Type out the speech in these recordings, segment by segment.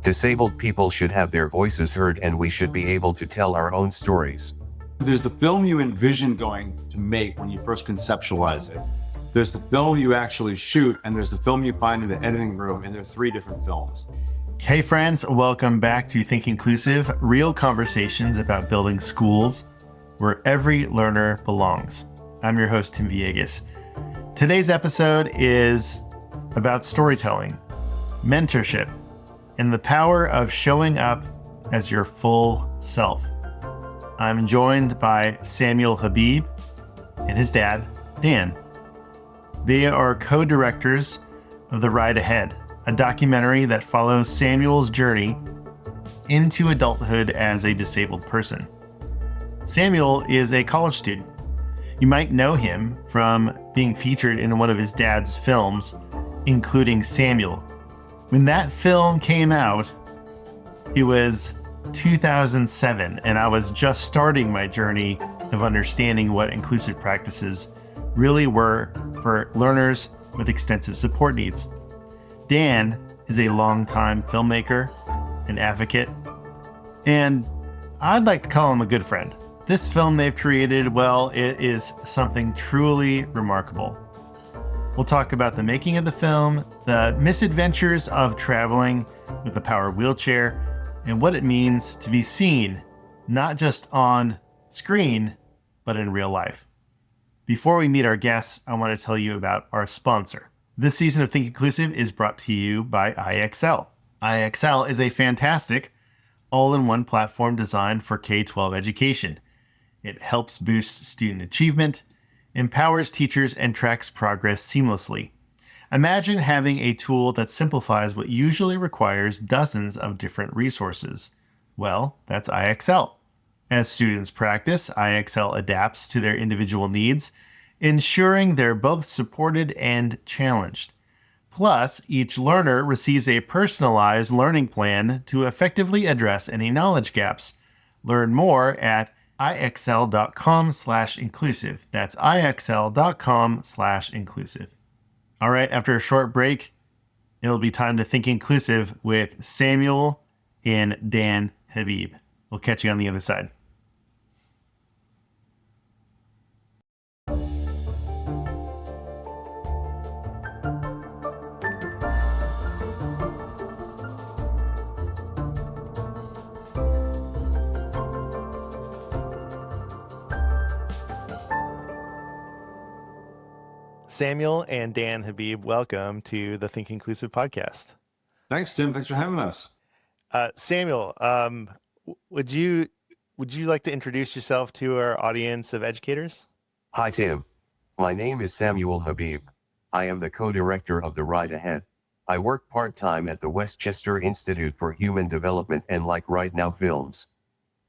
Disabled people should have their voices heard, and we should be able to tell our own stories. There's the film you envision going to make when you first conceptualize it. There's the film you actually shoot, and there's the film you find in the editing room, and there are 3 different films. Hey friends, welcome back to Think Inclusive, real conversations about building schools where every learner belongs. I'm your host, Tim Villegas. Today's episode is about storytelling, mentorship, and the power of showing up as your full self. I'm joined by Samuel Habib and his dad, Dan. They are co-directors of The Ride Ahead, a documentary that follows Samuel's journey into adulthood as a disabled person. Samuel is a college student. You might know him from being featured in one of his dad's films, including Samuel. When that film came out, it was 2007, and I was just starting my journey of understanding what inclusive practices really were for learners with extensive support needs. Dan is a longtime filmmaker, an advocate, and I'd like to call him a good friend. This film they've created, well, it is something truly remarkable. We'll talk about the making of the film, the misadventures of traveling with a power wheelchair, and what it means to be seen, not just on screen, but in real life. Before we meet our guests, I want to tell you about our sponsor. This season of Think Inclusive is brought to you by IXL. IXL is a fantastic all-in-one platform designed for K-12 education. It helps boost student achievement, empowers teachers, and tracks progress seamlessly. Imagine having a tool that simplifies what usually requires dozens of different resources. Well, that's IXL. As students practice, IXL adapts to their individual needs, ensuring they're both supported and challenged. Plus, each learner receives a personalized learning plan to effectively address any knowledge gaps. Learn more at ixl.com/inclusive. That's ixl.com/inclusive. All right, after a short break, it'll be time to think inclusive with Samuel and Dan Habib. We'll catch you on the other side. Samuel and Dan Habib, welcome to the Think Inclusive podcast. Thanks, Tim. Thanks for having us. Samuel, would you like to introduce yourself to our audience of educators? Hi, Tim. My name is Samuel Habib. I am the co-director of The Ride Ahead. I work part-time at the Westchester Institute for Human Development and like Right Now Films.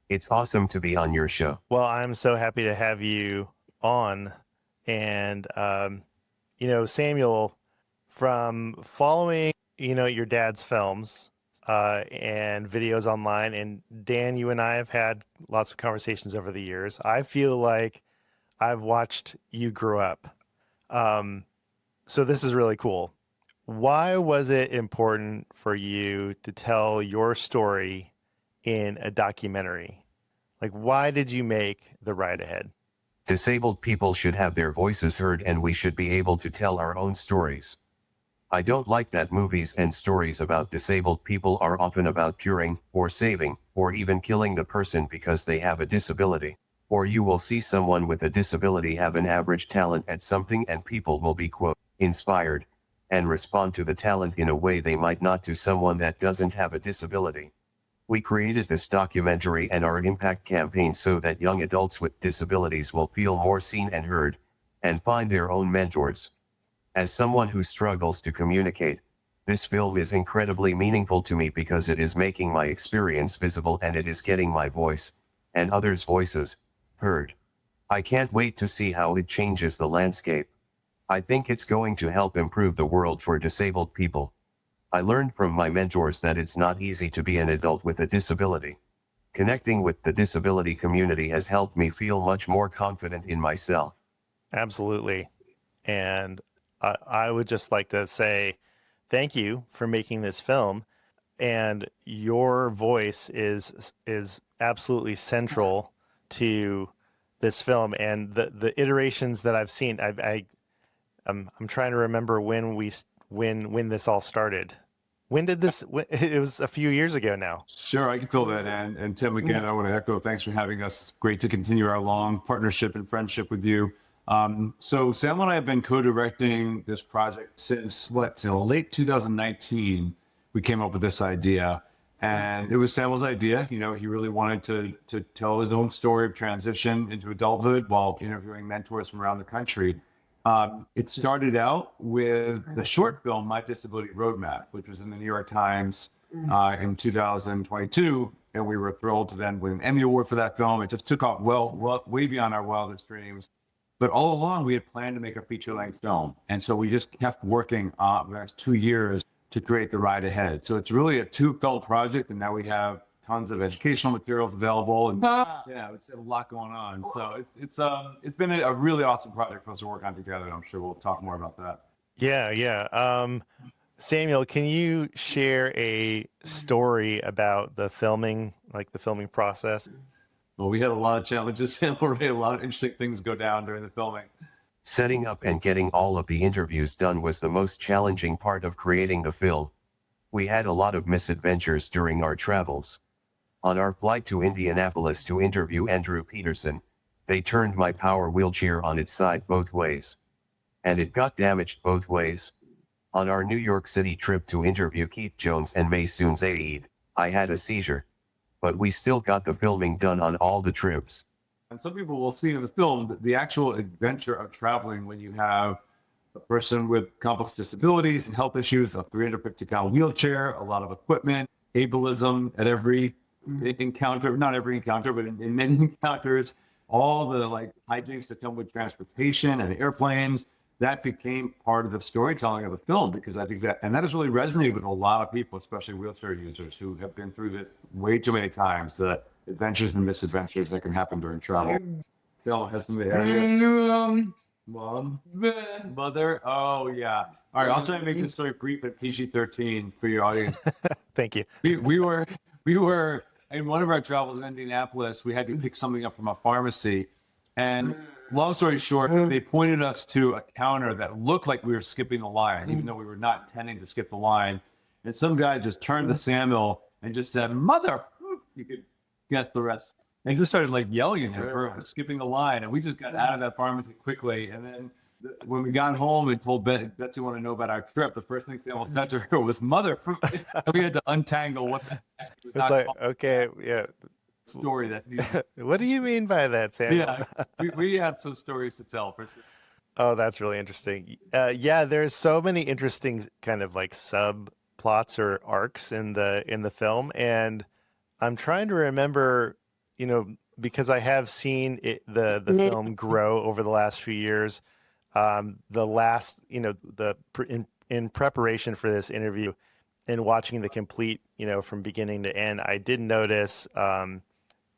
It's awesome to be on your show. Well, I'm so happy to have you on. And, Samuel, from following, your dad's films and videos online, and Dan, you and I have had lots of conversations over the years. I feel like I've watched you grow up. So this is really cool. Why was it important for you to tell your story in a documentary? Like, why did you make The Ride Ahead? Disabled people should have their voices heard, and we should be able to tell our own stories. I don't like that movies and stories about disabled people are often about curing, or saving, or even killing the person because they have a disability. Or you will see someone with a disability have an average talent at something, and people will be, quote, inspired, and respond to the talent in a way they might not to someone that doesn't have a disability. We created this documentary and our impact campaign so that young adults with disabilities will feel more seen and heard, and find their own mentors. As someone who struggles to communicate, this film is incredibly meaningful to me because it is making my experience visible, and it is getting my voice, and others' voices, heard. I can't wait to see how it changes the landscape. I think it's going to help improve the world for disabled people. I learned from my mentors that it's not easy to be an adult with a disability. Connecting with the disability community has helped me feel much more confident in myself. Absolutely. And I would just like to say thank you for making this film. and your voice is absolutely central to this film. And the iterations that I've seen, I'm trying to remember when this all started. When did this? It was a few years ago now. Sure, I can fill that in. And Tim, again, I want to echo, thanks for having us. It's great to continue our long partnership and friendship with you. So Sam and I have been co-directing this project since late 2019. We came up with this idea, and it was Samuel's idea. He really wanted to tell his own story of transition into adulthood while interviewing mentors from around the country. It started out with the short film, My Disability Roadmap, which was in the New York Times in 2022. And we were thrilled to then win an Emmy Award for that film. It just took off way beyond our wildest dreams. But all along, we had planned to make a feature-length film. And so we just kept working for the next 2 years to create the ride ahead. So it's really a two-film project, and now we have tons of educational materials available, and it's a lot going on. So it's been a really awesome project for us to work on together. And I'm sure we'll talk more about that. Yeah. Samuel, can you share a story about the filming process? Well, we had a lot of challenges, Samuel. We had a lot of interesting things go down during the filming. Setting up and getting all of the interviews done was the most challenging part of creating the film. We had a lot of misadventures during our travels. On our flight to Indianapolis to interview Andrew Peterson, they turned my power wheelchair on its side both ways. And it got damaged both ways. On our New York City trip to interview Keith Jones and Maysoon Zaid, I had a seizure. But we still got the filming done on all the trips. And some people will see in the film the actual adventure of traveling when you have a person with complex disabilities and health issues, a 350-pound wheelchair, a lot of equipment, ableism at every encounter, not every encounter, but in many encounters, all the hijinks that come with transportation and airplanes. That became part of the storytelling of the film, because I think that has really resonated with a lot of people, especially wheelchair users who have been through this way too many times, the adventures and misadventures that can happen during travel. Phil has some area. Mom? Mother? Oh, yeah. All right, I'll try and make this story brief at PG-13 for your audience. Thank you. We were in one of our travels in Indianapolis. We had to pick something up from a pharmacy, and long story short, they pointed us to a counter that looked like we were skipping the line, even though we were not intending to skip the line. And some guy just turned to Samuel and just said, "Mother!" You could guess the rest. And just started yelling at him for skipping the line. And we just got out of that pharmacy quickly. And then when we got home and told Betsy wanted to know about our trip, the first thing Samuel said to her was, "Mother." We had to untangle what the heck was okay, yeah. Story that. What do you mean by that, Samuel? Yeah, we had some stories to tell. For sure. Oh, that's really interesting. There's so many interesting kind of subplots or arcs in the film, and I'm trying to remember, because I have seen the film grow over the last few years. In preparation for this interview and watching the complete, from beginning to end, I did notice.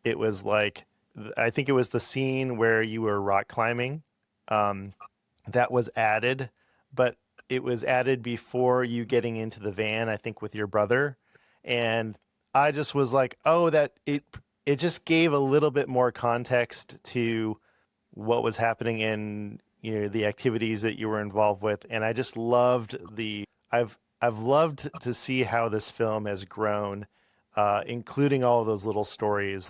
It was I think it was the scene where you were rock climbing that was added, but it was added before you getting into the van, I think with your brother. And I just was like, oh, that it just gave a little bit more context to what was happening in, the activities that you were involved with. And I just loved I've loved to see how this film has grown, including all of those little stories,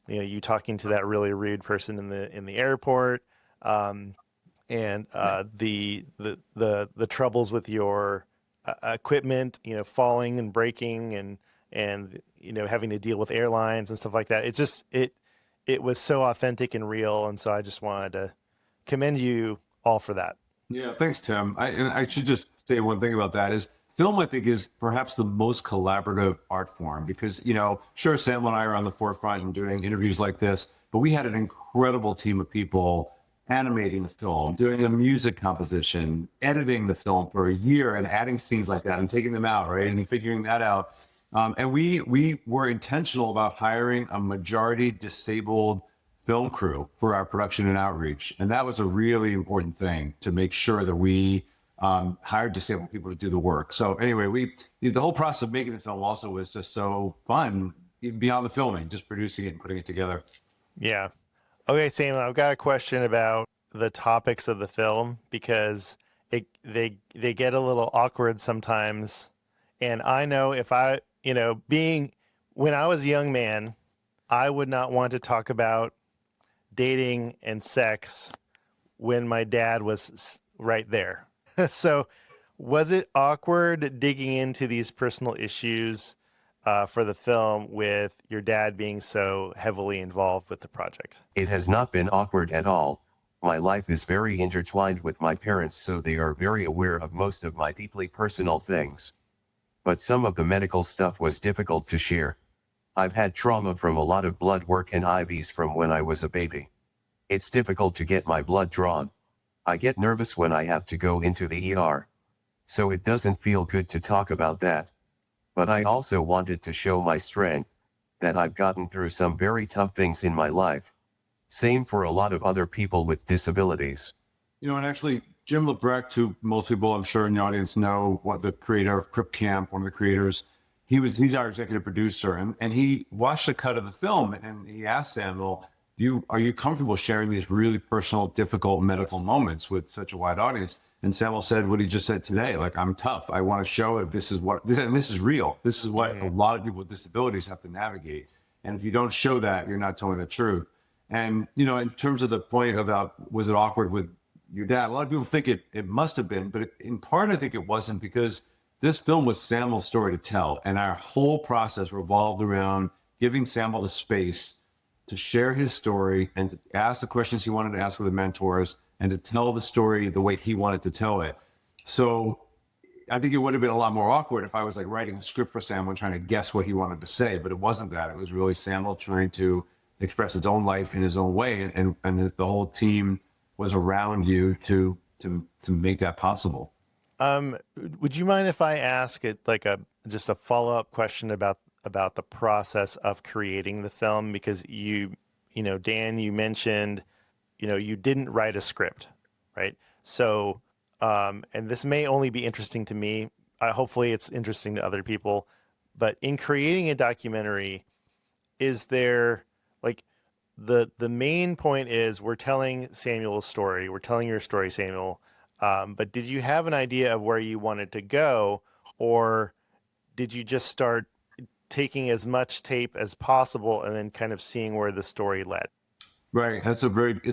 you talking to that really rude person in the airport, and the troubles with your equipment, falling and breaking, and having to deal with airlines and stuff like that. It was so authentic and real, and so I just wanted to commend you all for that. Yeah, thanks, Tim. I should just say one thing about that is film, I think, is perhaps the most collaborative art form because, sure, Sam and I are on the forefront and doing interviews like this, but we had an incredible team of people animating the film, doing the music composition, editing the film for a year and adding scenes like that and taking them out, right? And figuring that out. And we were intentional about hiring a majority disabled film crew for our production and outreach. And that was a really important thing to make sure that we hired disabled people to do the work. So anyway, the whole process of making the film also was just so fun, even beyond the filming, just producing it and putting it together. Yeah. Okay, Sam, I've got a question about the topics of the film because they get a little awkward sometimes. And I know if I, when I was a young man, I would not want to talk about dating and sex when my dad was right there. So was it awkward digging into these personal issues for the film with your dad being so heavily involved with the project? It has not been awkward at all. My life is very intertwined with my parents, so they are very aware of most of my deeply personal things. But some of the medical stuff was difficult to share. I've had trauma from a lot of blood work and IVs from when I was a baby. It's difficult to get my blood drawn. I get nervous when I have to go into the ER. So it doesn't feel good to talk about that. But I also wanted to show my strength, that I've gotten through some very tough things in my life. Same for a lot of other people with disabilities. And actually, Jim Lebrecht, who most people I'm sure in the audience know, what the creator of Crip Camp, one of the creators, he's our executive producer, and he watched a cut of the film and he asked Samuel, are you comfortable sharing these really personal, difficult medical moments with such a wide audience? And Samuel said what he just said today, like, I'm tough. I want to show it. This is real. This is what a lot of people with disabilities have to navigate. And if you don't show that, you're not telling the truth. And, in terms of the point about, was it awkward with your dad? A lot of people think it must have been, but in part, I think it wasn't, because this film was Samuel's story to tell. And our whole process revolved around giving Samuel the space to share his story and to ask the questions he wanted to ask with the mentors and to tell the story the way he wanted to tell it. So I think it would have been a lot more awkward if I was like writing a script for Samuel and trying to guess what he wanted to say, but it wasn't that. It was really Samuel trying to express his own life in his own way, and the whole team was around you to make that possible. Would you mind if I ask it like just a follow-up question about the process of creating the film? Because Dan, you mentioned, you didn't write a script, right? So, and this may only be interesting to me. Hopefully it's interesting to other people, but in creating a documentary, is there like the main point is we're telling Samuel's story. We're telling your story, Samuel. But did you have an idea of where you wanted to go, or did you just start taking as much tape as possible and then kind of seeing where the story led? Right. It's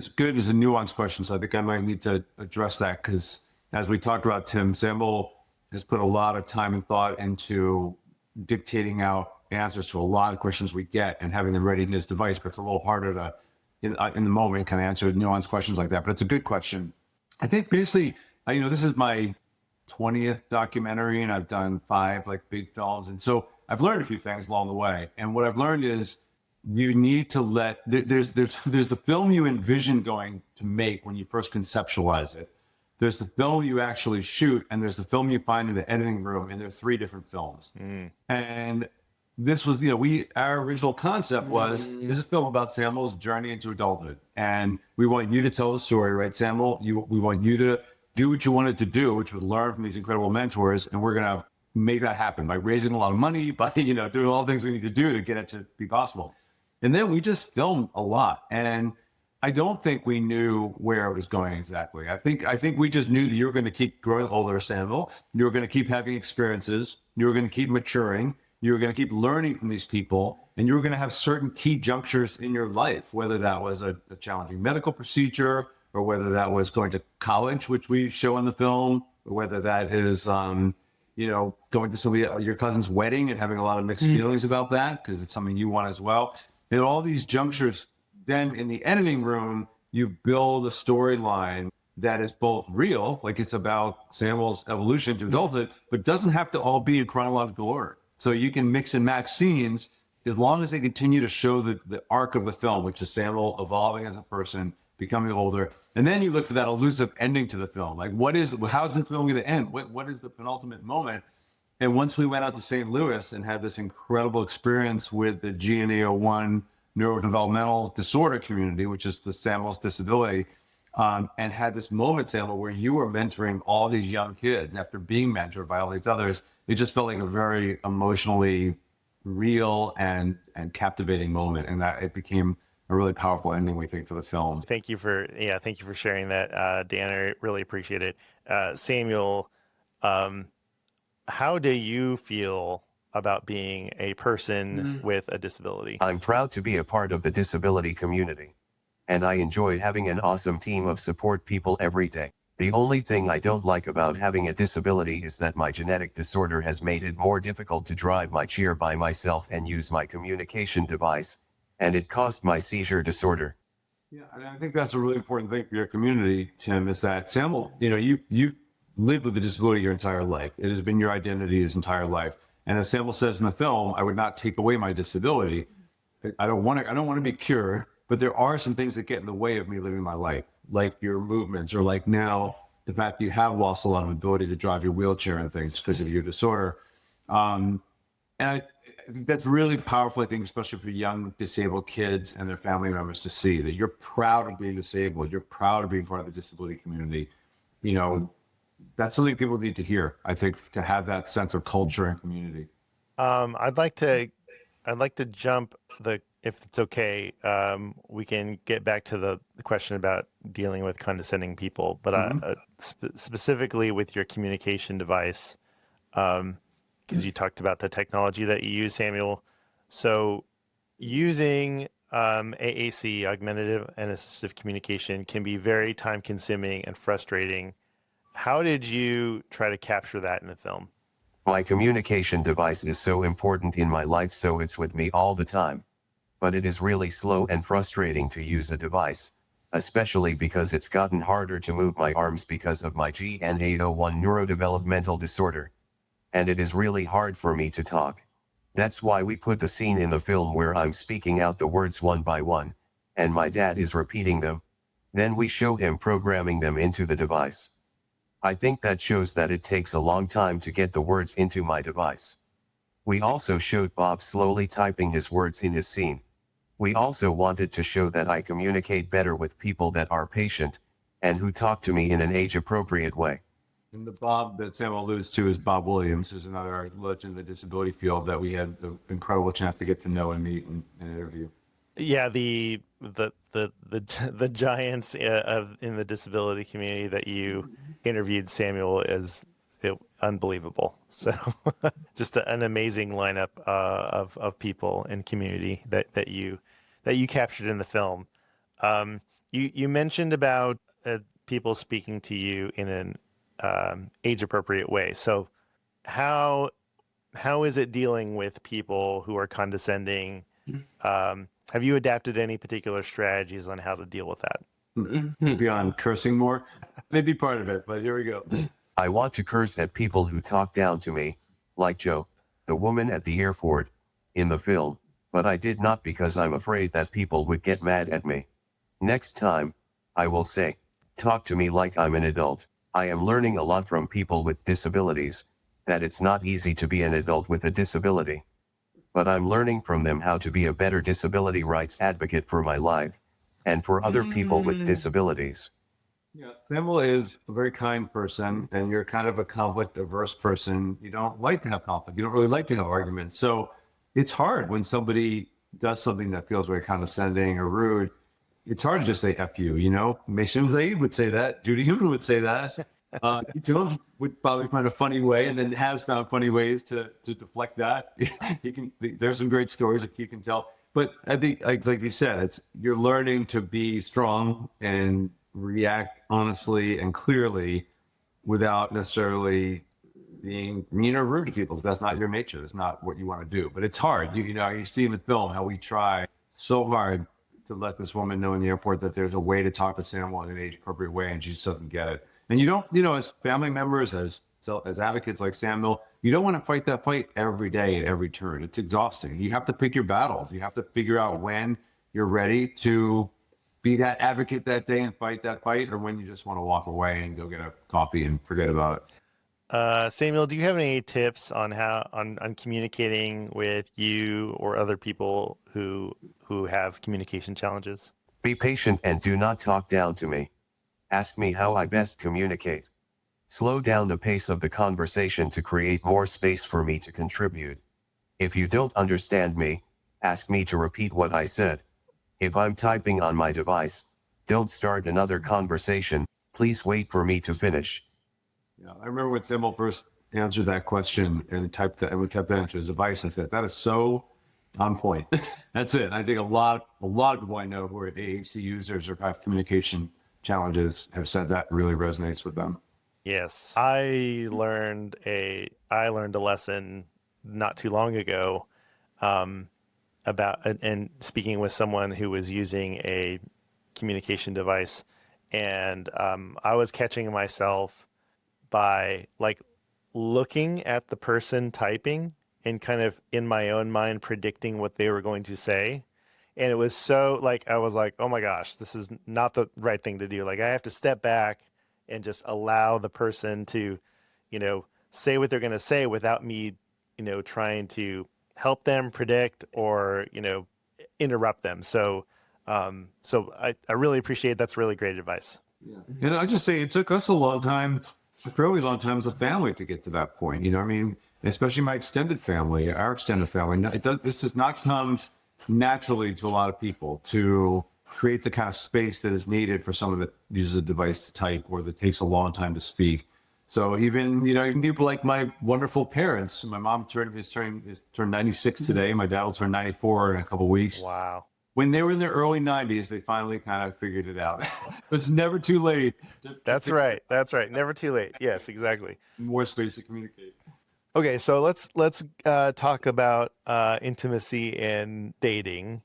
good. It's a nuanced question. So I think I might need to address that, because as we talked about, Tim, Samuel has put a lot of time and thought into dictating out answers to a lot of questions we get and having them ready in his device. But it's a little harder to, in the moment, kind of answer nuanced questions like that. But it's a good question. I think basically, this is my 20th documentary, and I've done 5 like big films. And so I've learned a few things along the way. And what I've learned is you need to there's the film you envision going to make when you first conceptualize it. There's the film you actually shoot, and there's the film you find in the editing room, and they're 3 different films. And this was, our original concept was, this is a film about Samuel's journey into adulthood. And we want you to tell the story, right, Samuel? We want you to do what you wanted to do, which was learn from these incredible mentors. And we're going to make that happen by raising a lot of money, by, doing all the things we need to do to get it to be possible. And then we just filmed a lot. And I don't think we knew where it was going exactly. I think we just knew that you were going to keep growing older, Samuel. You were going to keep having experiences. You were going to keep maturing. You were going to keep learning from these people, and you were going to have certain key junctures in your life, whether that was a challenging medical procedure, or whether that was going to college, which we show in the film, or whether that is, going to your cousin's wedding and having a lot of mixed feelings about that, because it's something you want as well. And all these junctures, then in the editing room, you build a storyline that is both real, like it's about Samuel's evolution to adulthood, but doesn't have to all be in chronological order. So you can mix and match scenes as long as they continue to show the arc of the film, which is Samuel evolving as a person, becoming older. And then you look for that elusive ending to the film. Like, how's the film going to end? What is the penultimate moment? And once we went out to St. Louis and had this incredible experience with the GNA01 neurodevelopmental disorder community, which is the Samuel's disability, and had this moment, Samuel, where you were mentoring all these young kids. After being mentored by all these others, it just felt like a very emotionally real and captivating moment, and that it became a really powerful ending, we think, for the film. Thank you for sharing that, Dan. I really appreciate it. Samuel, how do you feel about being a person with a disability? I'm proud to be a part of the disability community, and I enjoy having an awesome team of support people every day. The only thing I don't like about having a disability is that my genetic disorder has made it more difficult to drive my chair by myself and use my communication device, and it caused my seizure disorder. Yeah, and I think that's a really important thing for your community, Tim, is that Samuel, you've lived with a disability your entire life. It has been your identity his entire life. And as Samuel says in the film, I would not take away my disability. I don't want to be cured, but there are some things that get in the way of me living my life, like your movements, or like now the fact that you have lost a lot of ability to drive your wheelchair and things because of your disorder. And I think that's really powerful, I think, especially for young disabled kids and their family members to see that you're proud of being disabled. You're proud of being part of the disability community. That's something people need to hear, I think, to have that sense of culture and community. I'd like to jump if it's okay, we can get back to the question about dealing with condescending people, but specifically with your communication device, because you talked about the technology that you use, Samuel. So using AAC, augmentative and assistive communication, can be very time consuming and frustrating. How did you try to capture that in the film? My communication device is so important in my life, so it's with me all the time. But it is really slow and frustrating to use a device, especially because it's gotten harder to move my arms because of my GN801 neurodevelopmental disorder. And it is really hard for me to talk. That's why we put the scene in the film where I'm speaking out the words one by one, and my dad is repeating them. Then we show him programming them into the device. I think that shows that it takes a long time to get the words into my device. We also showed Bob slowly typing his words in his scene. We also wanted to show that I communicate better with people that are patient and who talk to me in an age-appropriate way. And the Bob that Samuel alludes to is Bob Williams, who's another legend in the disability field that we had the incredible chance to get to know and meet and interview. Yeah, the giants in the disability community that you interviewed, Samuel, is unbelievable. So just an amazing lineup of people and community that you captured in the film. You mentioned about people speaking to you in an age appropriate way. So how is it dealing with people who are condescending? Have you adapted any particular strategies on how to deal with that? Beyond cursing more, maybe part of it, but here we go. I want to curse at people who talk down to me, like Joe, the woman at the airport, in the film, but I did not because I'm afraid that people would get mad at me. Next time, I will say, talk to me like I'm an adult. I am learning a lot from people with disabilities, that it's not easy to be an adult with a disability. But I'm learning from them how to be a better disability rights advocate for my life, and for other people with disabilities. Yeah, Samuel is a very kind person, and you're kind of a conflict-averse person. You don't like to have conflict. You don't really like to have arguments. So it's hard when somebody does something that feels very condescending or rude. It's hard to just say F you, Mason Zaid would say that. Judy Human would say that. Jones would probably find a funny way, and then has found funny ways to deflect that. There's some great stories that you can tell. But I think, like you said, you're learning to be strong and react honestly and clearly without necessarily being mean or rude to people. That's not your nature. That's not what you want to do. But it's hard. You see in the film how we try so hard to let this woman know in the airport that there's a way to talk to Samuel in an age-appropriate way, and she just doesn't get it. And you don't, as family members, as advocates like Samuel, you don't want to fight that fight every day at every turn. It's exhausting. You have to pick your battles. You have to figure out when you're ready to be that advocate that day and fight that fight, or when you just want to walk away and go get a coffee and forget about it. Samuel, do you have any tips on on communicating with you or other people who have communication challenges? Be patient and do not talk down to me. Ask me how I best communicate. Slow down the pace of the conversation to create more space for me to contribute. If you don't understand me, ask me to repeat what I said. If I'm typing on my device, don't start another conversation. Please wait for me to finish. Yeah, I remember when Samuel first answered that question and typed that, and we kept that into his device. I said, that is so on point. That's it. I think a lot of people I know who are AHC users or have communication challenges have said that really resonates with them. Yes. I learned a lesson not too long ago about and speaking with someone who was using a communication device, and I was catching myself by like looking at the person typing and kind of in my own mind predicting what they were going to say. And it was so like, I was like, oh my gosh, this is not the right thing to do. Like I have to step back and just allow the person to, say what they're going to say without me, trying to help them predict or, interrupt them. So I really appreciate that's really great advice. Yeah. And I just say it took us a fairly long time as a family to get to that point. I mean, especially my extended family, our extended family. This does not come naturally to a lot of people to create the kind of space that is needed for someone that uses a device to type or that takes a long time to speak. So even people like my wonderful parents. My mom turned 96 today. My dad will turn 94 in a couple of weeks. Wow. When they were in their early 90s, they finally kind of figured it out. It's never too late. That's right. Never too late. Yes, exactly. More space to communicate. Okay, so let's talk about intimacy and dating.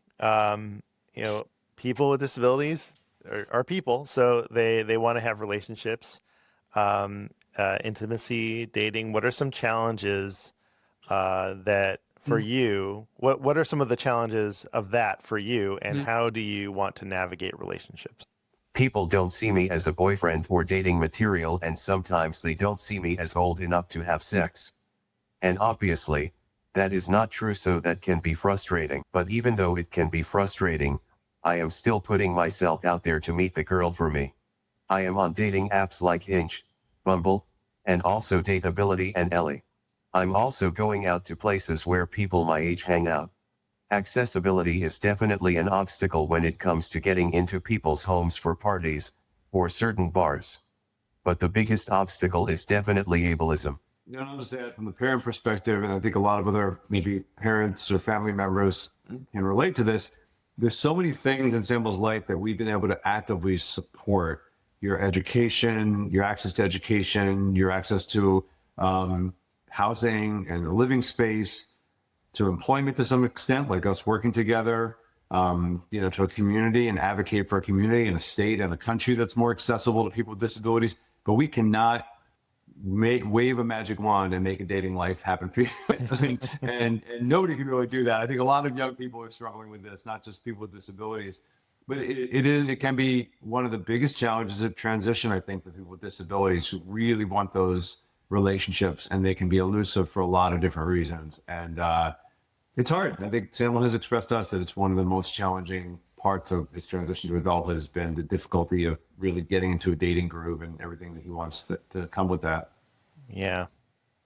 People with disabilities are people, so they want to have relationships. Intimacy, dating. What are some challenges that for you? What are some of the challenges of that for you, and how do you want to navigate relationships? People don't see me as a boyfriend or dating material, and sometimes they don't see me as old enough to have sex. And obviously, that is not true, so that can be frustrating. But even though it can be frustrating, I am still putting myself out there to meet the girl for me. I am on dating apps like Hinge, Bumble, and also Dateability and Ellie. I'm also going out to places where people my age hang out. Accessibility is definitely an obstacle when it comes to getting into people's homes for parties or certain bars. But the biggest obstacle is definitely ableism. Notice that from the parent perspective, and I think a lot of other maybe parents or family members can relate to this. There's so many things in Samuel's life that we've been able to actively support. Your education, your access to education, your access to housing and a living space, to employment to some extent, like us working together, to a community and advocate for a community and a state and a country that's more accessible to people with disabilities. But we cannot wave a magic wand and make a dating life happen for you. and nobody can really do that. I think a lot of young people are struggling with this, not just people with disabilities. But it can be one of the biggest challenges of transition, I think, for people with disabilities who really want those relationships, and they can be elusive for a lot of different reasons. And it's hard. I think Samuel has expressed to us that it's one of the most challenging parts of his transition to adulthood has been the difficulty of really getting into a dating groove and everything that he wants to come with that. Yeah.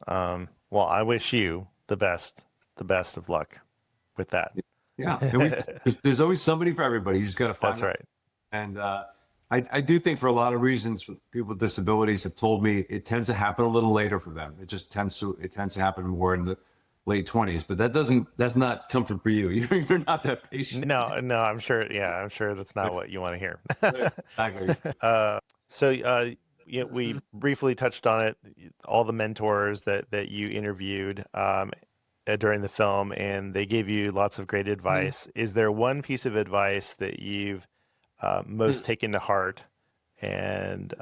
Well, I wish you the best of luck with that. Yeah. There's always somebody for everybody. You just got to find. That's right. And I do think for a lot of reasons, people with disabilities have told me it tends to happen a little later for them. It tends to happen more in the late 20s, but that's not comfort for you. You're not that patient. No, I'm sure. Yeah, I'm sure that's not what you want to hear. Exactly. We briefly touched on it, all the mentors that you interviewed during the film, and they gave you lots of great advice. Is there one piece of advice that you've most taken to heart and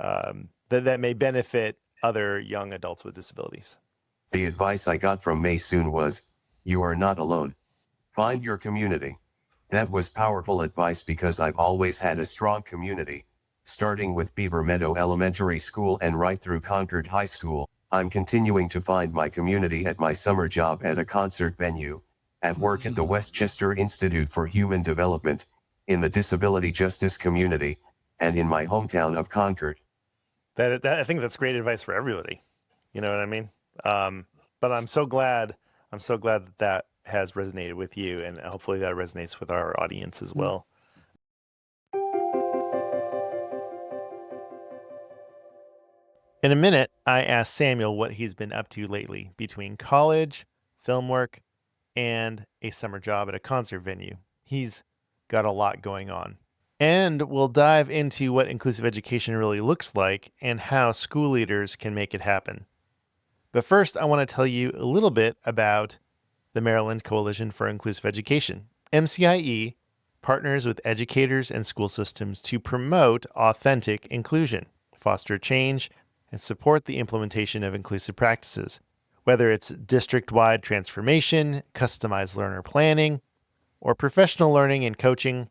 that may benefit other young adults with disabilities? The advice I got from Maysoon was, you are not alone. Find your community. That was powerful advice because I've always had a strong community, starting with Beaver Meadow Elementary School and right through Concord High School. I'm continuing to find my community at my summer job at a concert venue, at work at the Westchester Institute for Human Development, in the disability justice community, and in my hometown of Concord. I think that's great advice for everybody. You know what I mean? But I'm so glad that has resonated with you, and hopefully that resonates with our audience as well. In a minute, I asked Samuel what he's been up to lately between college, film work, and a summer job at a concert venue. He's got a lot going on. And we'll dive into what inclusive education really looks like and how school leaders can make it happen. But first, I want to tell you a little bit about the Maryland Coalition for Inclusive Education. MCIE partners with educators and school systems to promote authentic inclusion, foster change, and support the implementation of inclusive practices, whether it's district-wide transformation, customized learner planning, or professional learning and coaching.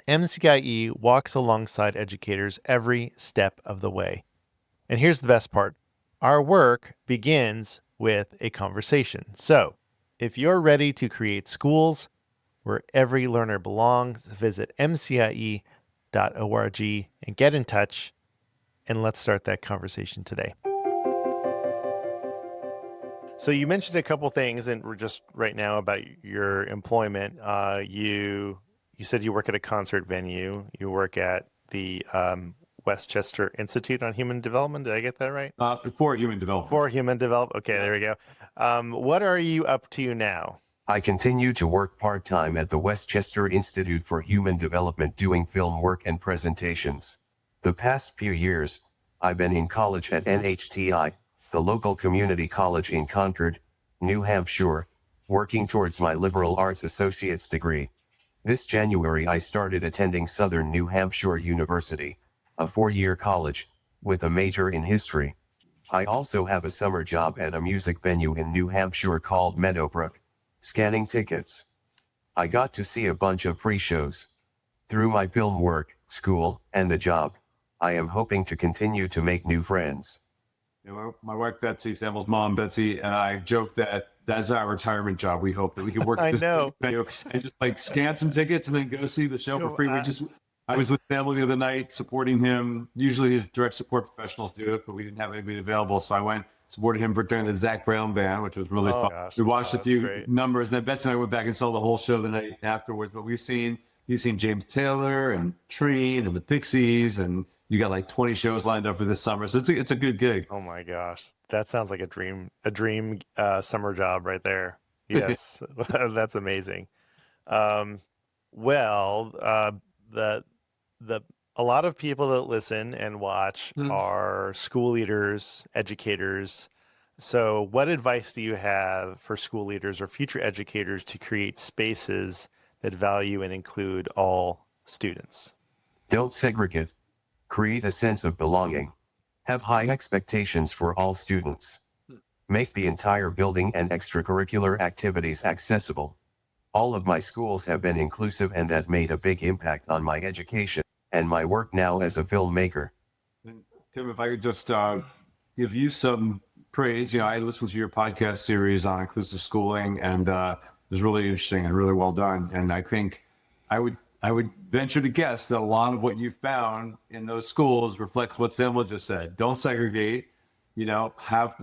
MCIE walks alongside educators every step of the way. And here's the best part. Our work begins with a conversation. So, if you're ready to create schools where every learner belongs, visit mcie.org and get in touch, and let's start that conversation today. So you mentioned a couple things, and we're just right now about your employment. You said you work at a concert venue. You work at the Westchester Institute on Human Development. Did I get that right? For human development. For human development. Okay, there we go. What are you up to now? I continue to work part-time at the Westchester Institute for Human Development doing film work and presentations. The past few years, I've been in college at NHTI, the local community college in Concord, New Hampshire, working towards my liberal arts associate's degree. This January I started attending Southern New Hampshire University, a 4-year college, with a major in history. I also have a summer job at a music venue in New Hampshire called Meadowbrook, scanning tickets. I got to see a bunch of free shows. Through my film work, school, and the job, I am hoping to continue to make new friends. You know, my wife Betsy, Samuel's mom Betsy, and I joke that that's our retirement job. We hope that we can work at this venue and just like scan some tickets and then go see the show for free. I was with Samuel the other night supporting him. Usually his direct support professionals do it, but we didn't have anybody available, so I went supported him for during the Zach Brown band, which was really fun. Gosh, we watched a few great numbers, and then Betsy and I went back and saw the whole show the night afterwards. But you've seen James Taylor and Treen and the Pixies, and you got like 20 shows lined up for this summer. So it's a good gig. Oh my gosh, that sounds like a dream summer job right there. Yes, that's amazing. A lot of people that listen and watch are school leaders, educators. So what advice do you have for school leaders or future educators to create spaces that value and include all students? Don't segregate. Create a sense of belonging. Have high expectations for all students. Make the entire building and extracurricular activities accessible. All of my schools have been inclusive, and that made a big impact on my education and my work now as a filmmaker. And Tim, if I could just give you some praise. You know, I listened to your podcast series on inclusive schooling, and it was really interesting and really well done. And I think I would venture to guess that a lot of what you found in those schools reflects what Samuel just said. Don't segregate. You know,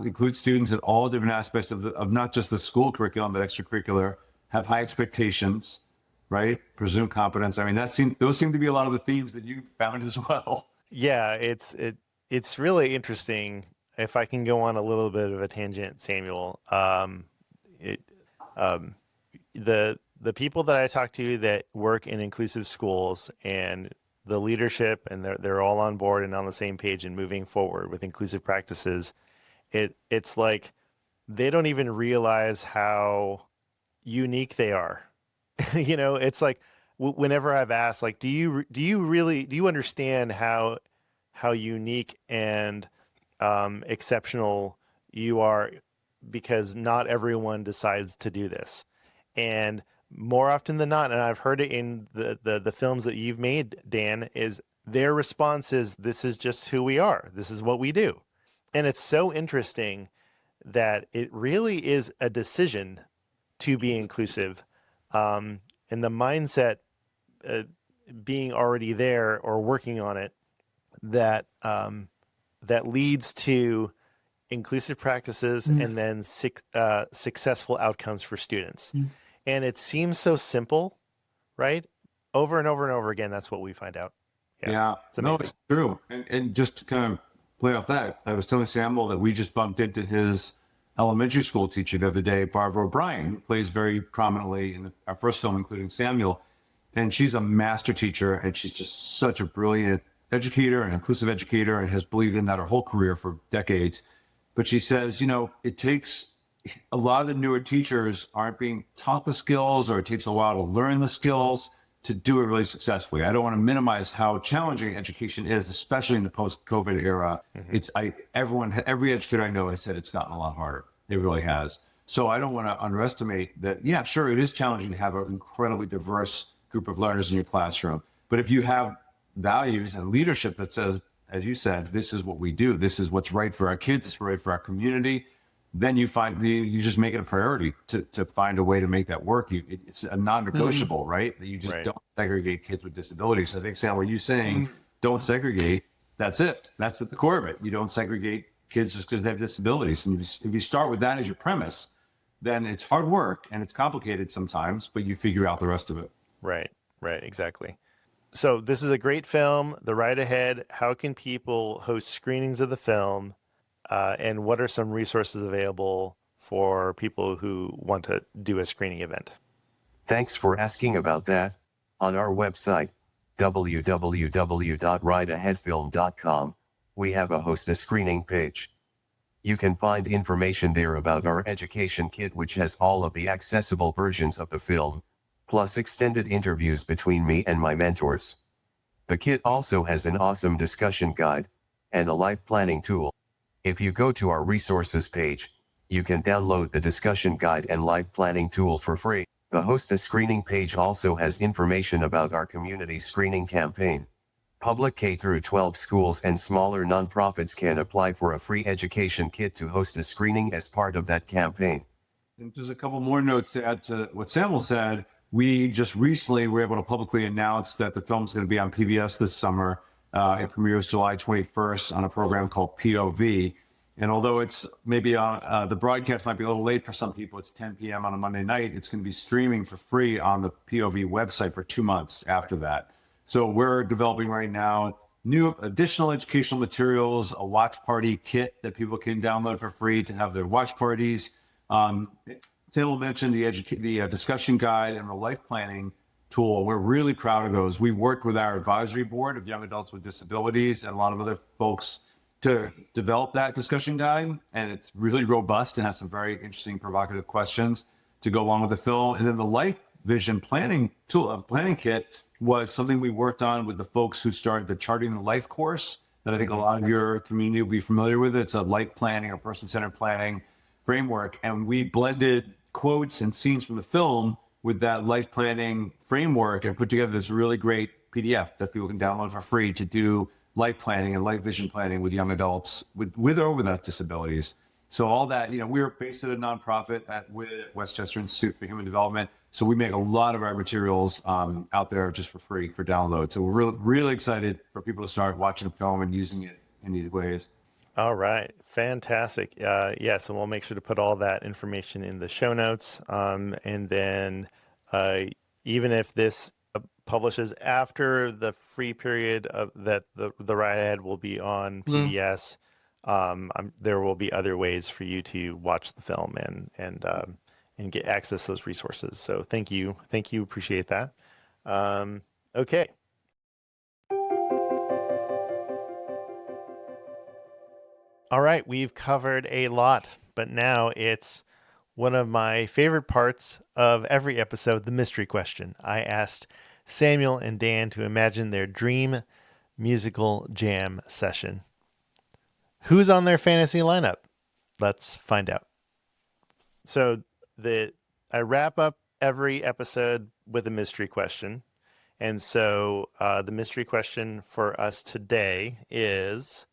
include students in all different aspects of not just the school curriculum, but extracurricular. Have high expectations, right? Presume competence. I mean, those seem to be a lot of the themes that you found as well. Yeah, it's really interesting. If I can go on a little bit of a tangent, Samuel, the people that I talk to that work in inclusive schools and the leadership, and they're all on board and on the same page and moving forward with inclusive practices. It's like they don't even realize how unique they are. You know, it's like whenever I've asked, like, do you understand how unique and exceptional you are, because not everyone decides to do this. And more often than not, and I've heard it in the films that you've made, Dan, is their response is, this is just who we are. This is what we do. And it's so interesting that it really is a decision to be inclusive. And the mindset being already there or working on it that that leads to inclusive practices and then successful outcomes for students. And it seems so simple, right? Over and over and over again, that's what we find out. Yeah, It's no, amazing. it's true. And just to kind of play off that, I was telling Samuel that we just bumped into his elementary school teacher the other day, Barbara O'Brien, who plays very prominently in our first film, including Samuel. And she's a master teacher, and she's just such a brilliant educator and inclusive educator, and has believed in that her whole career for decades. But she says, it takes a lot of the newer teachers aren't being taught the skills, or it takes a while to learn the skills to do it really successfully. I don't want to minimize how challenging education is, especially in the post-COVID era. Every educator I know has said it's gotten a lot harder. It really has. So I don't want to underestimate that. Yeah, sure, it is challenging to have an incredibly diverse group of learners in your classroom. But if you have values and leadership that says, as you said, this is what we do, this is what's right for our kids, it's right for our community, then you just make it a priority to find a way to make that work. It's a non-negotiable, right? That you just don't segregate kids with disabilities. So I think, Sam, what you're saying, don't segregate, that's it. That's at the core of it. You don't segregate kids just because they have disabilities. And if you start with that as your premise, then it's hard work and it's complicated sometimes, but you figure out the rest of it. Right, exactly. So this is a great film, The Ride Ahead. How can people host screenings of the film? And what are some resources available for people who want to do a screening event? Thanks for asking about that. On our website, www.rideaheadfilm.com, we have a host a screening page. You can find information there about our education kit, which has all of the accessible versions of the film, plus extended interviews between me and my mentors. The kit also has an awesome discussion guide and a life planning tool. If you go to our resources page, you can download the discussion guide and life planning tool for free. The Host a Screening page also has information about our community screening campaign. Public K-12 schools and smaller nonprofits can apply for a free education kit to host a screening as part of that campaign. And there's a couple more notes to add to what Samuel said. We just recently were able to publicly announce that the film's going to be on PBS this summer. It premieres July 21st on a program called POV. And although it's maybe the broadcast might be a little late for some people, it's 10 p.m. on a Monday night. It's going to be streaming for free on the POV website for 2 months after that. So we're developing right now new additional educational materials, a watch party kit that people can download for free to have their watch parties. Samuel mentioned the discussion guide and the life planning tool. We're really proud of those. We worked with our advisory board of young adults with disabilities and a lot of other folks to develop that discussion guide. And it's really robust and has some very interesting, provocative questions to go along with the film. And then the life vision planning tool, planning kit was something we worked on with the folks who started the Charting the Life course that I think a lot of your community will be familiar with. It's a life planning or person-centered planning framework. And we blended quotes and scenes from the film with that life planning framework and put together this really great PDF that people can download for free to do life planning and life vision planning with young adults with or without disabilities. So all that, we're based at a nonprofit with Westchester Institute for Human Development. So we make a lot of our materials out there just for free for download. So we're really excited for people to start watching the film and using it in these ways. All right. Fantastic. Yes, and we'll make sure to put all that information in the show notes. And then even if this publishes after the free period of that, the Ride Ahead will be on PBS. There will be other ways for you to watch the film and get access to those resources. So thank you. Appreciate that. Okay. All right, we've covered a lot, but now it's one of my favorite parts of every episode, the mystery question. I asked Samuel and Dan to imagine their dream musical jam session. Who's on their fantasy lineup? Let's find out. So I wrap up every episode with a mystery question. And so the mystery question for us today is,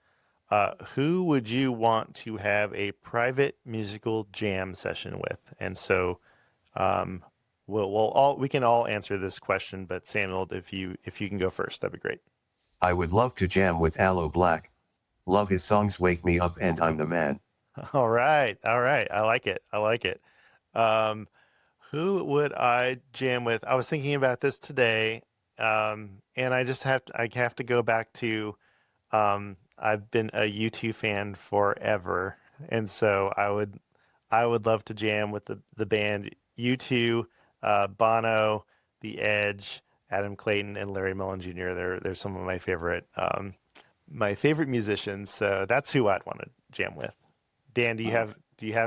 who would you want to have a private musical jam session with? And so we can all answer this question, but Samuel, if you can go first, that'd be great. I would love to jam with Aloe Black. Love his songs Wake Me Up and I'm the Man. All right. I like it. Um, who would I jam with? I was thinking about this today, and I have to go back to, I've been a U2 fan forever, and so I would love to jam with the band U2, Bono, The Edge, Adam Clayton, and Larry Mullen Jr. They're some of my favorite musicians. So that's who I'd want to jam with. Dan, do you have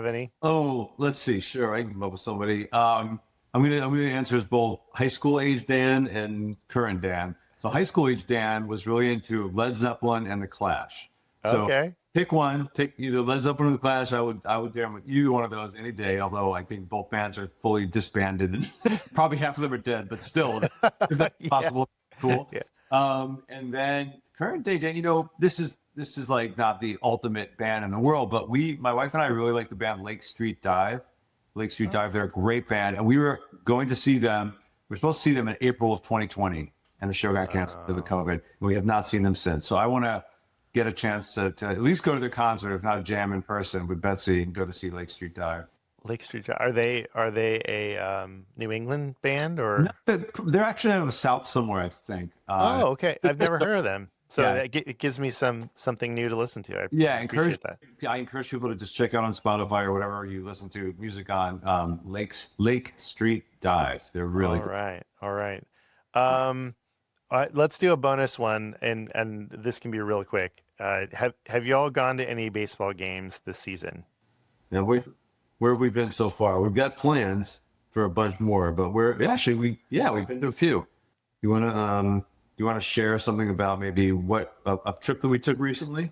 any? Oh, let's see. Sure, I can come up with somebody. I'm gonna answer as both high school age Dan and current Dan. So high school age Dan was really into Led Zeppelin and the Clash. So Okay. pick one. Take either Led Zeppelin or the Clash. I would jam with you one of those any day. Although I think both bands are fully disbanded and probably half of them are dead. But still, if that's Yeah. possible, cool. Yeah. And then current day Dan. This is like not the ultimate band in the world, but my wife and I really like the band Lake Street Dive. Lake Street Dive, they're a great band, and we were going to see them. We were supposed to see them in April of 2020, and the show got canceled due to COVID. And we have not seen them since. So I want to get a chance to at least go to their concert, if not a jam in person with Betsy, and go to see Lake Street Dive. Lake Street. Are they a New England band or? No, they're actually out of the South somewhere, I think. Oh, okay. I've never heard of them. So Yeah. it gives me something new to listen to. I Encourage appreciate that. I encourage people to just check out on Spotify or whatever you listen to music on. Lake Street Dive. They're really good. All right. All right, let's do a bonus one, and this can be real quick. Have you all gone to any baseball games this season? Now, where have we been so far? We've got plans for a bunch more, but we've been to a few. You want to share something about maybe what a trip that we took recently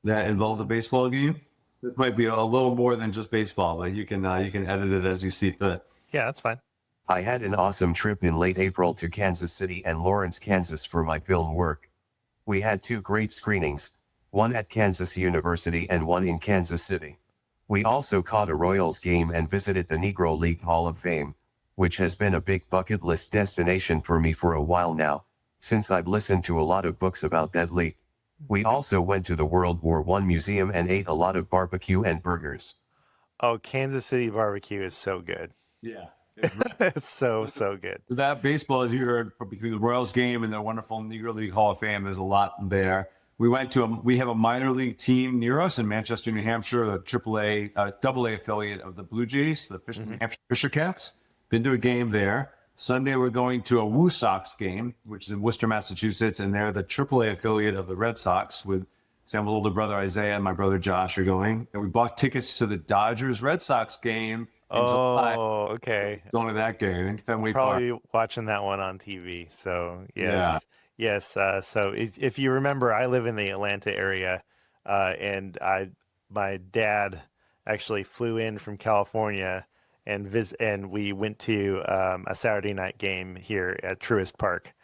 that involved a baseball game? This might be a little more than just baseball, but you can edit it as you see fit. Yeah, that's fine. I had an awesome trip in late April to Kansas City and Lawrence, Kansas for my film work. We had two great screenings, one at Kansas University and one in Kansas City. We also caught a Royals game and visited the Negro League Hall of Fame, which has been a big bucket list destination for me for a while now, since I've listened to a lot of books about that league. We also went to the World War I Museum and ate a lot of barbecue and burgers. Oh, Kansas City barbecue is so good. Yeah. It's so good. That baseball, as you heard, between the Royals game and the wonderful Negro League Hall of Fame, there's a lot there. We have a minor league team near us in Manchester, New Hampshire, a AA affiliate of the Blue Jays, the New Hampshire Fisher Cats. Been to a game there. Sunday, we're going to a Woo Sox game, which is in Worcester, Massachusetts, and they're the AAA affiliate of the Red Sox with Samuel's older brother Isaiah and my brother Josh are going. And we bought tickets to the Dodgers-Red Sox game in July. Oh, okay. Going to that game in Fenway Park. Probably watching that one on TV. So Yeah. yes. So if you remember, I live in the Atlanta area, and my dad actually flew in from California and we went to a Saturday night game here at Truist Park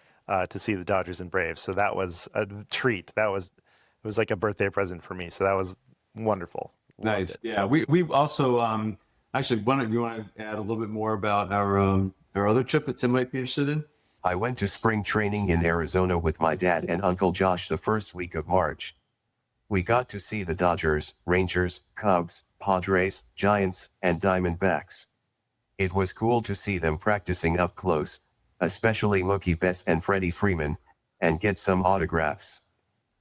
to see the Dodgers and Braves. So that was a treat. It was like a birthday present for me. So that was wonderful. Loved Nice. it. Yeah. We also actually you want to add a little bit more about our other trip that Tim might be interested in? I went to spring training in Arizona with my dad and Uncle Josh the first week of March. We got to see the Dodgers, Rangers, Cubs, Padres, Giants, and Diamondbacks. It was cool to see them practicing up close, especially Mookie Betts and Freddie Freeman, and get some autographs.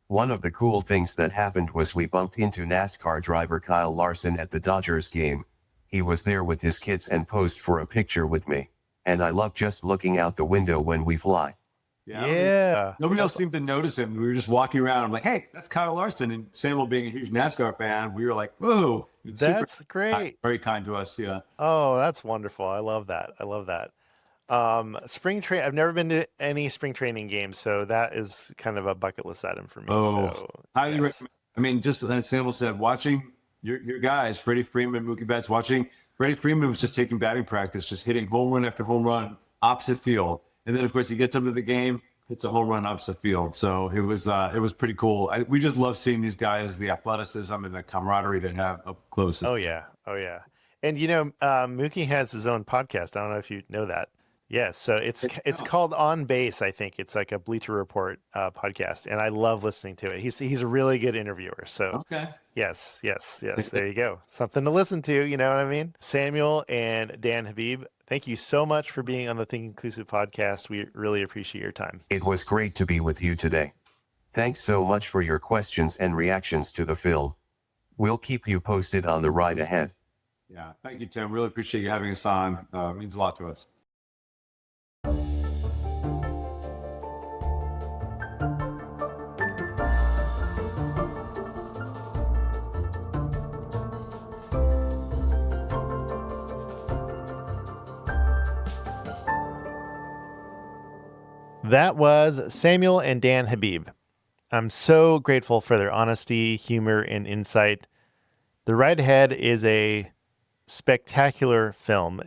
One of the cool things that happened was we bumped into NASCAR driver Kyle Larson at the Dodgers game. He was there with his kids and posed for a picture with me, and I love just looking out the window when we fly. Yeah. Nobody else seemed to notice him. We were just walking around. I'm like, hey, that's Kyle Larson. And Samuel, being a huge NASCAR fan, we were like, whoa. It's That's great. Very kind to us. Yeah. Oh, that's wonderful. I love that. Spring train. I've never been to any spring training games, so that is kind of a bucket list item for me. Oh, so, highly yes. recommend. I mean, just as Samuel said, watching your guys, Freddie Freeman, Mookie Betts, watching Freddie Freeman was just taking batting practice, just hitting home run after home run, opposite field. And then, of course, he gets up to the game, hits a home run opposite field. So it was pretty cool. We just love seeing these guys, the athleticism and the camaraderie they have up close. Oh yeah. And Mookie has his own podcast. I don't know if you know that. Yes, so it's called On Base. I think it's like a Bleacher Report podcast, and I love listening to it. He's a really good interviewer. So Okay. yes. There you go. Something to listen to. You know what I mean? Samuel and Dan Habib, thank you so much for being on the Think Inclusive podcast. We really appreciate your time. It was great to be with you today. Thanks so much for your questions and reactions to the film. We'll keep you posted on the ride ahead. Yeah. Thank you, Tim. Really appreciate you having us on. It means a lot to us. That was Samuel and Dan Habib. I'm so grateful for their honesty, humor, and insight. The Ride Ahead is a spectacular film.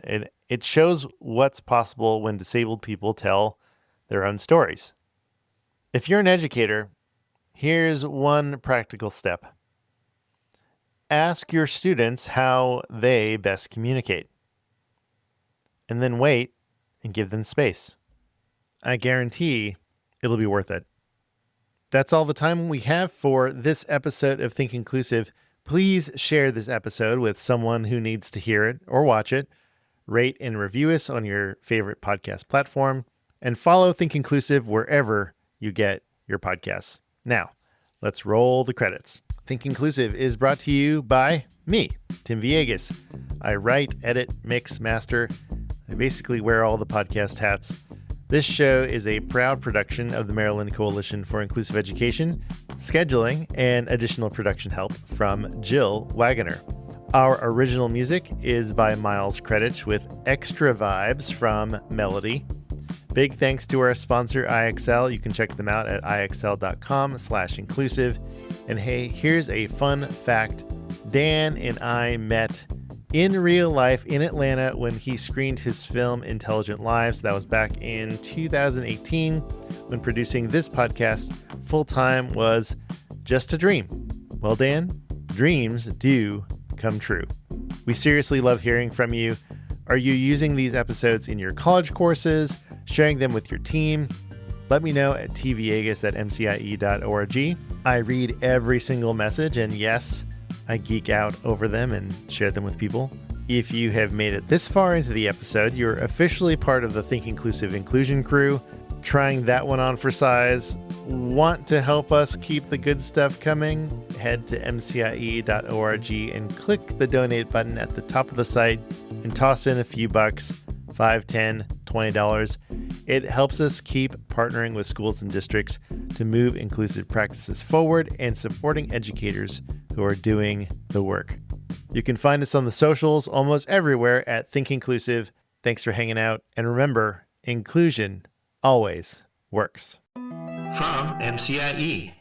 It shows what's possible when disabled people tell their own stories. If you're an educator, here's one practical step. Ask your students how they best communicate, and then wait and give them space. I guarantee it'll be worth it. That's all the time we have for this episode of Think Inclusive. Please share this episode with someone who needs to hear it or watch it. Rate and review us on your favorite podcast platform, and follow Think Inclusive wherever you get your podcasts. Now, let's roll the credits. Think Inclusive is brought to you by me, Tim Villegas. I write, edit, mix, master. I basically wear all the podcast hats. This show is a proud production of the Maryland Coalition for Inclusive Education, scheduling and additional production help from Jill Wagoner. Our original music is by Miles Credich with extra vibes from Melody. Big thanks to our sponsor, IXL. You can check them out at ixl.com/inclusive. And hey, here's a fun fact. Dan and I met in real life in Atlanta when he screened his film Intelligent Lives. That was back in 2018 when producing this podcast full-time was just a dream. Well, Dan, dreams do come true. We seriously love hearing from you. Are you using these episodes in your college courses, sharing them with your team? Let me know at tviegas@mcie.org. I read every single message, and yes, I geek out over them and share them with people. If you have made it this far into the episode, you're officially part of the Think Inclusive Inclusion crew. Trying that one on for size. Want to help us keep the good stuff coming? Head to mcie.org and click the donate button at the top of the site and toss in a few bucks, $5, $10, $20. It helps us keep partnering with schools and districts to move inclusive practices forward and supporting educators who are doing the work. You can find us on the socials almost everywhere at Think Inclusive. Thanks for hanging out. And remember, inclusion always works. From MCIE.